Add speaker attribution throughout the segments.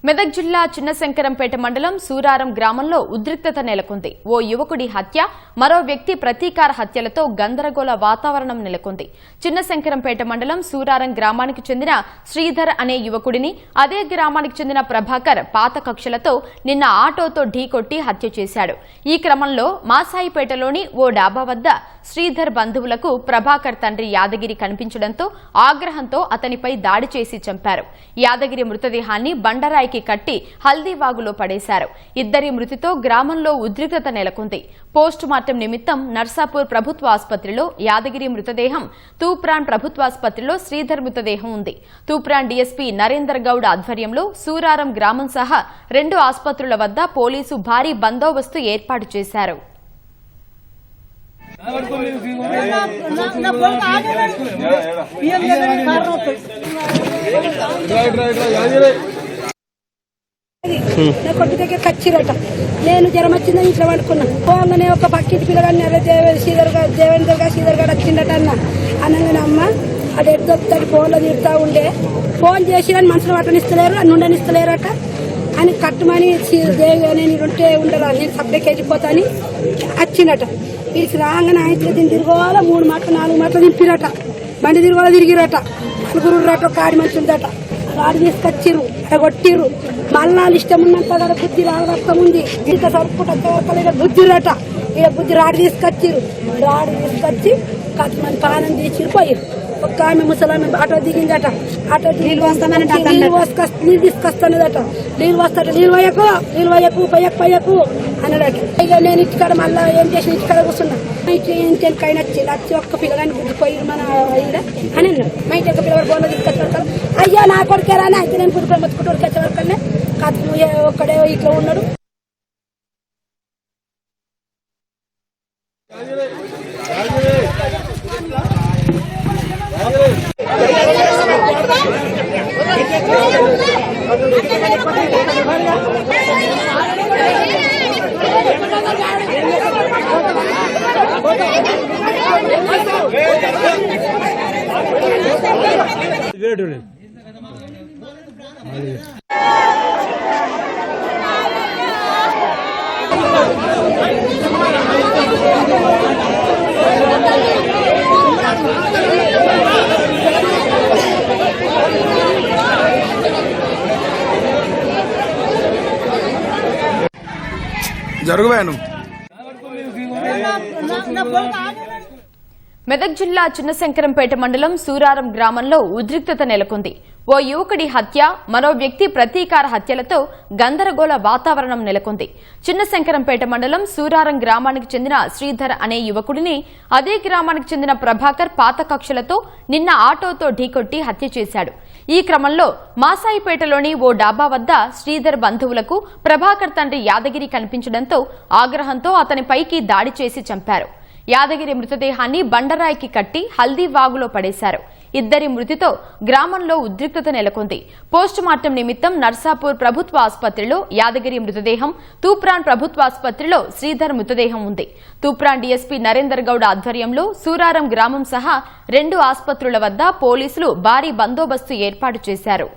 Speaker 1: మెదక్ జిల్లా చిన్నశంకరంపేట మండలం సూరారం గ్రామంలో ఉద్రిక్తత నెలకొంది. ఓ యువకుడి హత్య, మరో వ్యక్తి ప్రతీకార హత్యలతో గందరగోళ వాతావరణం నెలకొంది. చిన్నశంకరంపేట మండలం సూరారం గ్రామానికి చెందిన శ్రీధర్ అనే యువకుడిని, అదే గ్రామానికి చెందిన ప్రభాకర్ పాత కక్షలతో నిన్న ఆటోతో ఢీకొట్టి హత్య చేశాడు. ఈ క్రమంలో మాసాయిపేటలోని ఓ డాబా వద్ద శ్రీధర్ బంధువులకు ప్రభాకర్ తండ్రి యాదగిరి కనిపించడంతో ఆగ్రహంతో అతనిపై దాడి చేసి చంపారు. యాదగిరి మృతదేహాన్ని బండరాయి కట్టి హల్దీవాగులో పడేశారు. ఇద్దరి మృతితో గ్రామంలో ఉద్రిక్తత నెలకొంది. పోస్టు మార్టం నిమిత్తం నర్సాపూర్ ప్రభుత్వ ఆసుపత్రిలో యాదగిరి మృతదేహం, తూప్రాన్ ప్రభుత్వాసుపత్రిలో శ్రీధర్ మృతదేహం ఉంది. తూప్రాన్ డీఎస్పీ నరేందర్ గౌడ్ ఆధ్వర్యంలో సూరారం గ్రామం సహా 2 ఆసుపత్రుల వద్ద పోలీసు భారీ బందోబస్తు ఏర్పాటు చేశారు.
Speaker 2: నా కొట్టు దగ్గర కచ్చిరట. నేను జ్వరం వచ్చిందని ఇంట్లో పడుకున్నా. పోగానే ఒక పక్కింటి పిల్లగాన్ని శ్రీధర్ గారు వచ్చిందట అనగానే అమ్మ అది ఎద్దొస్తాడు ఫోన్లో తిరుగుతూ ఉండే. ఫోన్ చేసి అని మనుషులు పట్టనిస్తలేరు, అని ఉండనిస్తలేరట అని కట్టమని నేను ఉంటే ఉండరా నేను సబ్జెక్ట్ వెళ్ళిపోతా అని వచ్చిందట. వీరికి రాగానే ఆయన దీన్ని తిరగోవాల 3 మాటలు 4 మాటలు దింపిరట. బండి తిరగోల తిరిగిరట. 4 రట కాడి మనిషి ఉందట. రాడు తీసుకొచ్చిర్రు, కొట్టిర్రు. మళ్ళా ఇష్టం ఉన్నంత కదా బుద్ధి రావడం ఉంది. ఇంత సరుపుకుంటే బుద్ధిరట. ఇక బుద్ధి రాడు తీసుకొచ్చిర్రు. రాడు తీసుకొచ్చి కట్టమని పానం తీసి పోయిర్రు. ఒక ఆమె ముసలామె ఆటో దిగిందట. ఆటో నీళ్ళు తీసుకొస్తానదట. నీళ్ళు వస్తాట. నీళ్ళు వయ్యకు పయ్యకు అన్నాడట. ఇక నేను ఇంటికాడ మళ్ళా ఏం చేసిన ఇంటికాడ కూర్చున్నా. ఇంటికైనా వచ్చి ఒక్క పిల్లగాని గుద్దిపోయి మన అని అన్నాడు. మా ఇంటి ఒక పిల్లవాడు బోర్లో తీసుకొచ్చారు. అయ్యో నా కొడుకేరా అని అయితే నేను గుడిపోయి మొత్తుకుంటూ వచ్చేవరకనే కథ ఒక్కడే ఇట్లా ఉన్నాడు.
Speaker 3: జరుగువేను.
Speaker 1: మెదక్ జిల్లా చిన్నశంకరంపేట మండలం సూరారం గ్రామంలో ఉద్రిక్తత నెలకొంది. ఓ యువకుడి హత్య, మరో వ్యక్తి ప్రతీకార హత్యలతో గందరగోళ వాతావరణం నెలకొంది. చిన్నశంకరంపేట మండలం సూరారం గ్రామానికి చెందిన శ్రీధర్ అనే యువకుడిని, అదే గ్రామానికి చెందిన ప్రభాకర్ పాత కక్షలతో నిన్న ఆటోతో ఢీకొట్టి హత్య చేశాడు. ఈ క్రమంలో మాసాయిపేటలోని ఓ డాబా వద్ద శ్రీధర్ బంధువులకు ప్రభాకర్ తండ్రి యాదగిరి కనిపించడంతో ఆగ్రహంతో అతనిపైకి దాడి చేసి చంపారు. యాదగిరి మృతదేహాన్ని బండరాయికి కట్టి హల్దీవాగులో పడేశారు. ఇద్దరి మృతితో గ్రామంలో ఉద్రిక్తత నెలకొంది. పోస్టు మార్టం నిమిత్తం నర్సాపూర్ ప్రభుత్వ ఆసుపత్రిలో యాదగిరి మృతదేహం, తూప్రాన్ ప్రభుత్వాసుపత్రిలో శ్రీధర్ మృతదేహం ఉంది. తూప్రాన్ డీఎస్పీ నరేందర్ గౌడ్ ఆధ్వర్యంలో సూరారం గ్రామం సహా 2 ఆసుపత్రుల వద్ద పోలీసులు భారీ బందోబస్తు ఏర్పాటు చేశారు.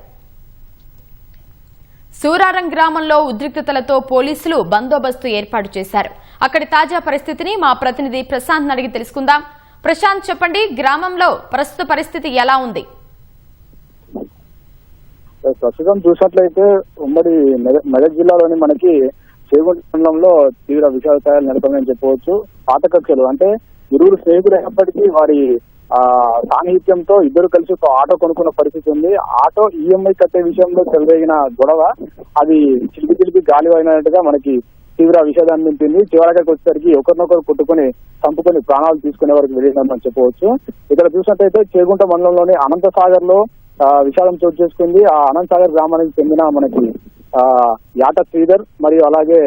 Speaker 1: సూరారం గ్రామంలో ఉద్రిక్తతలతో పోలీసులు బందోబస్తు ఏర్పాటు చేశారు. అక్కడి తాజా పరిస్థితిని మా ప్రతినిధి ప్రశాంత్ అడిగి తెలుసుకుందాం. ప్రశాంత్, చెప్పండి, గ్రామంలో ప్రస్తుత పరిస్థితి ఎలా ఉంది?
Speaker 4: ప్రస్తుతం చూసినట్లయితే ఉమ్మడి మెదక్ జిల్లాలోని మనకి చేగుంట మండలంలో తీవ్ర విషాదాలు నెలకొందని చెప్పవచ్చు. పాత కక్షలు అంటే ఇరువురు స్నేహితులు అయినప్పటికీ వారి సాన్నిహిత్యంతో ఇద్దరు కలిసి ఒక ఆటో కొనుక్కున్న పరిస్థితి ఉంది. ఆటో ఈఎంఐ కట్టే విషయంలో చెలరేగిన గొడవ అది చిలిపి గాలివైనట్టుగా మనకి తీవ్ర విషాదాన్ని నింపింది. చివరికి వచ్చేసరికి ఒకరినొకరు కొట్టుకుని చంపుకొని ప్రాణాలు తీసుకునే వరకు వెళ్ళిందని చెప్పవచ్చు. ఇక్కడ చూసినట్టయితే చేగుంట మండలంలోని అనంతసాగర్ లో విషాదం చోటు చేసుకుంది. ఆ అనంతసాగర్ గ్రామానికి చెందిన మనకి యాట శ్రీధర్ మరియు అలాగే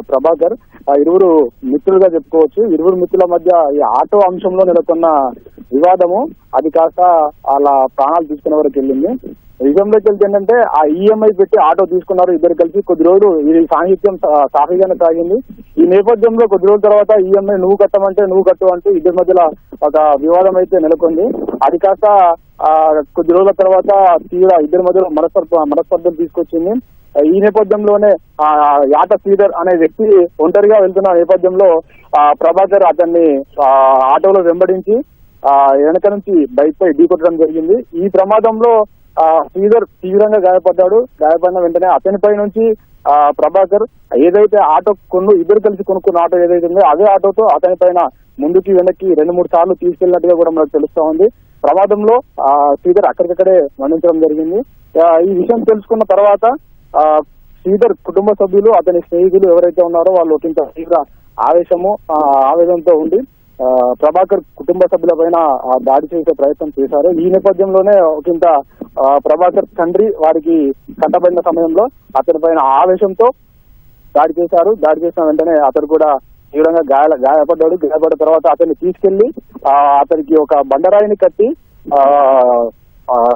Speaker 4: ప్రభాకర్ ఇరువురు మిత్రులుగా చెప్పుకోవచ్చు. ఇరువురు మిత్రుల మధ్య ఈ ఆటో అంశంలో నెలకొన్న వివాదము అది కాస్త అలా ప్రాణాలు తీసుకునే వరకు వెళ్ళింది. నిజంలోకి వెళ్తే ఏంటంటే ఆ ఈఎంఐ పెట్టి ఆటో తీసుకున్నారు ఇద్దరు కలిసి. కొద్ది రోజులు ఇది సాహిత్యం సాఫీగానే సాగింది. ఈ నేపథ్యంలో కొద్ది రోజుల తర్వాత ఈఎంఐ నువ్వు కట్టమంటే నువ్వు కట్టు అంటూ ఇద్దరి మధ్యలో ఒక వివాదం అయితే నెలకొంది. అది కాస్త కొద్ది రోజుల తర్వాత తీవ్ర ఇద్దరి మధ్యలో మనస్పర్ధలు తీసుకొచ్చింది. ఈ నేపథ్యంలోనే యాట శ్రీధర్ అనే వ్యక్తి ఒంటరిగా వెళ్తున్న నేపథ్యంలో ప్రభాకర్ అతన్ని ఆటోలో వెంబడించి వెనక నుంచి బైక్ పై ఢీకొట్టడం జరిగింది. ఈ ప్రమాదంలో శ్రీధర్ తీవ్రంగా గాయపడ్డాడు. గాయపడిన వెంటనే అతనిపై నుంచి ప్రభాకర్ ఏదైతే ఆటో ఇద్దరు కలిసి కొనుక్కున్న ఆటో ఏదైతే ఉందో అదే ఆటోతో అతని పైన ముందుకి వెనక్కి 2-3 సార్లు తీసుకెళ్లినట్టుగా కూడా మనకు తెలుస్తా ఉంది. ప్రమాదంలో శ్రీధర్ అక్కడికక్కడే మరణించడం జరిగింది. ఈ విషయం తెలుసుకున్న తర్వాత శ్రీధర్ కుటుంబ సభ్యులు అతని స్నేహితులు ఎవరైతే ఉన్నారో వాళ్ళు ఒకంత తీవ్ర ఆవేదనతో ఉండి ప్రభాకర్ కుటుంబ సభ్యుల పైన దాడి చేసే ప్రయత్నం చేశారు. ఈ నేపథ్యంలోనే ఒకంత ప్రభాకర్ తండ్రి వారికి కట్టబడిన సమయంలో అతని పైన ఆవేశంతో దాడి చేశారు. దాడి చేసిన వెంటనే అతను కూడా తీవ్రంగా గాయపడ్డాడు. గాయపడ్డ తర్వాత అతన్ని తీసుకెళ్లి అతనికి ఒక బండరాయిని కట్టి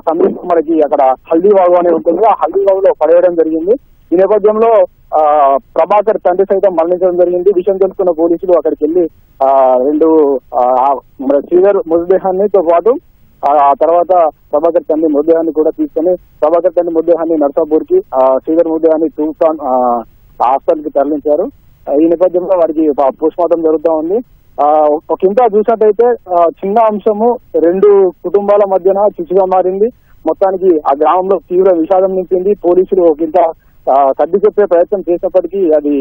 Speaker 4: సమీపం మనకి అక్కడ హల్దీవాగు అనేది ఉంటుంది, ఆ హల్దీవాగులో పడేయడం జరిగింది. ఈ నేపథ్యంలో ప్రభాకర్ తండ్రి సైతం మరణించడం జరిగింది. విషయం తెలుసుకున్న పోలీసులు అక్కడికి వెళ్లి శ్రీధర్ మృతదేహాన్నితో పాటు ఆ తర్వాత ప్రభాకర్ తండ్రి మృతదేహాన్ని కూడా తీసుకుని ప్రభాకర్ తండ్రి మృతదేహాన్ని నర్సాపూర్ కి శ్రీధర్ మృతదేహాన్ని తూఫాన్ హాస్పిటల్ కి తరలించారు. ఈ నేపథ్యంలో వారికి పోస్ట్ మార్టం జరుగుతూ ఉంది. ఒకంత చూసినట్టయితే చిన్న అంశము 2 కుటుంబాల మధ్యన చిచ్చుగా మారింది. మొత్తానికి ఆ గ్రామంలో తీవ్ర విషాదం నింపింది. పోలీసులు ఒకంత సర్ది చెప్పే ప్రయత్నం చేసినప్పటికీ అది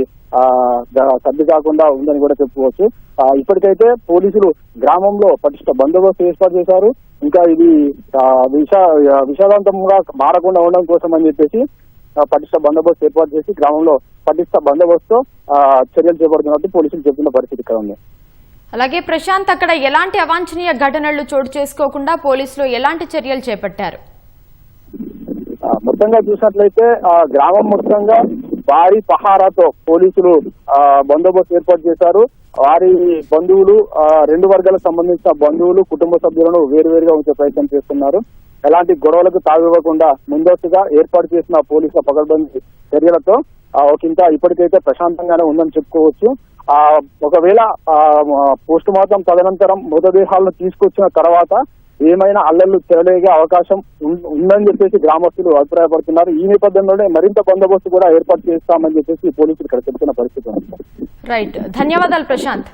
Speaker 4: సర్ది కాకుండా ఉందని కూడా చెప్పుకోవచ్చు. ఇప్పటికైతే పోలీసులు గ్రామంలో పటిష్ట బందోబస్తు ఏర్పాటు చేశారు. ఇంకా ఇది విషాదాంతంగా మారకుండా ఉండడం కోసం అని చెప్పేసి పటిష్ట బందోబస్తు ఏర్పాటు చేసి గ్రామంలో పటిష్ట బందోబస్తు చర్యలు చేపడుతున్నట్టు పోలీసులు చెప్తున్న పరిస్థితి ఇక్కడ ఉంది.
Speaker 1: అలాగే ప్రశాంత్, అక్కడ ఎలాంటి అవాంఛనీయ ఘటనలు చోటు చేసుకోకుండా పోలీసులు ఎలాంటి చర్యలు చేపట్టారు?
Speaker 4: మొత్తంగా చూసినట్లయితే గ్రామం మొత్తంగా భారీ పహారాతో పోలీసులు బందోబస్తు ఏర్పాటు చేశారు. వారి బంధువులు 2 వర్గాలకు సంబంధించిన బంధువులు కుటుంబ సభ్యులను వేరువేరుగా ఉంచే ప్రయత్నం చేస్తున్నారు. ఎలాంటి గొడవలకు తావివ్వకుండా ముందస్తుగా ఏర్పాటు చేసిన పోలీసుల పకడ్బందీ చర్యలతో ఒకంత ఇప్పటికైతే ప్రశాంతంగానే ఉందని చెప్పుకోవచ్చు. ఒకవేళ పోస్ట్ మార్టం తదనంతరం మృతదేహాలను తీసుకొచ్చిన తర్వాత ఏమైనా అల్లర్లు చెలరేగే అవకాశం ఉందని చెప్పేసి గ్రామస్తులు అభిప్రాయపడుతున్నారు. ఈ నేపథ్యంలోనే మరింత బందోబస్తు కూడా ఏర్పాటు చేస్తామని చెప్పేసి పోలీసులు ఇక్కడ చెబుతున్న పరిస్థితి ఉంది.
Speaker 1: రైట్, ధన్యవాదాలు ప్రశాంత్.